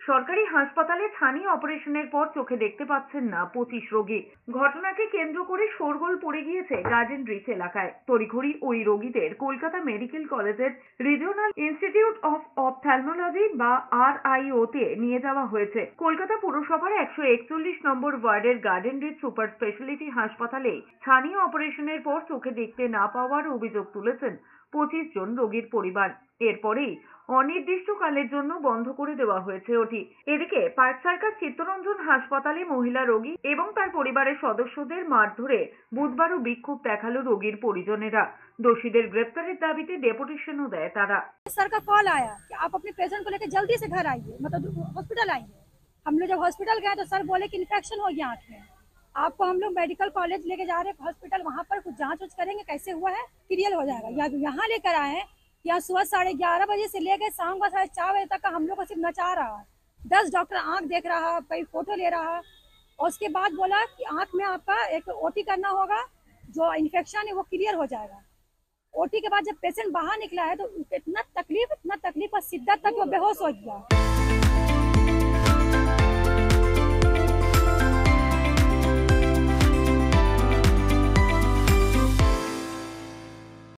সরকারি হাসপাতালে ছানি অপারেশনের পর চোখে দেখতে পাচ্ছেন না 25 রোগী। ঘটনাকে কেন্দ্র করে শোরগোল পড়ে গিয়েছে গার্ডেন রিচ এলাকায়। তড়িঘড়ি ওই রোগীদের কলকাতা মেডিকেল কলেজের রিজিওনাল ইনস্টিটিউট অফ অপথ্যালমোলজি বা RIO তে নিয়ে যাওয়া হয়েছে। কলকাতা পুরসভার 141 নম্বর ওয়ার্ডের গার্ডেন রিচ সুপার স্পেশালিটি হাসপাতালে ছানি অপারেশনের পর চোখে দেখতে না পাওয়ার অভিযোগ তুলেছেন 25 জন রোগীর পরিবার। এরপরেই অনির্দিষ্টকালের জন্য বন্ধ করে দেওয়া হয়েছে ওটি। এদিকে পার্ক সার্কাস চিত্তরঞ্জন হাসপাতালে মহিলা রোগী এবং তার পরিবারের সদস্যদের মারধরে বুধবারও বিক্ষোভ দেখালো রোগীর পরিজনেরা। দোষীদের গ্রেপ্তারের दाबीতে डेपुटेशनও দেয় তারা। सर का कॉल आया कि आप अपने पेशेंट को लेकर जल्दी से घर आइए, मतलब हॉस्पिटल आइए। हम लोग जब हॉस्पिटल गए तो सर बोले कि इन्फेक्शन हो गया आँख में, आपको हम लोग मेडिकल कॉलेज लेके जा रहे हैं हॉस्पिटल, वहाँ पर कुछ जांच करेंगे कैसे हुआ है क्लियर हो जाएगा। या यहाँ लेकर आए हैं, यहाँ सुबह 11:30 बजे से लेकर शाम को 4:30 बजे तक का हम लोग को सिर्फ नचा रहा है। 10 डॉक्टर आँख देख रहा है, कई फोटो ले रहा है, और उसके बाद बोला कि आँख में आपका एक OT करना होगा, जो इन्फेक्शन है वो क्लियर हो जाएगा। OT के बाद जब पेशेंट बाहर निकला है तो इतना तकलीफ और शिद्दत तक वो बेहोश हो गया।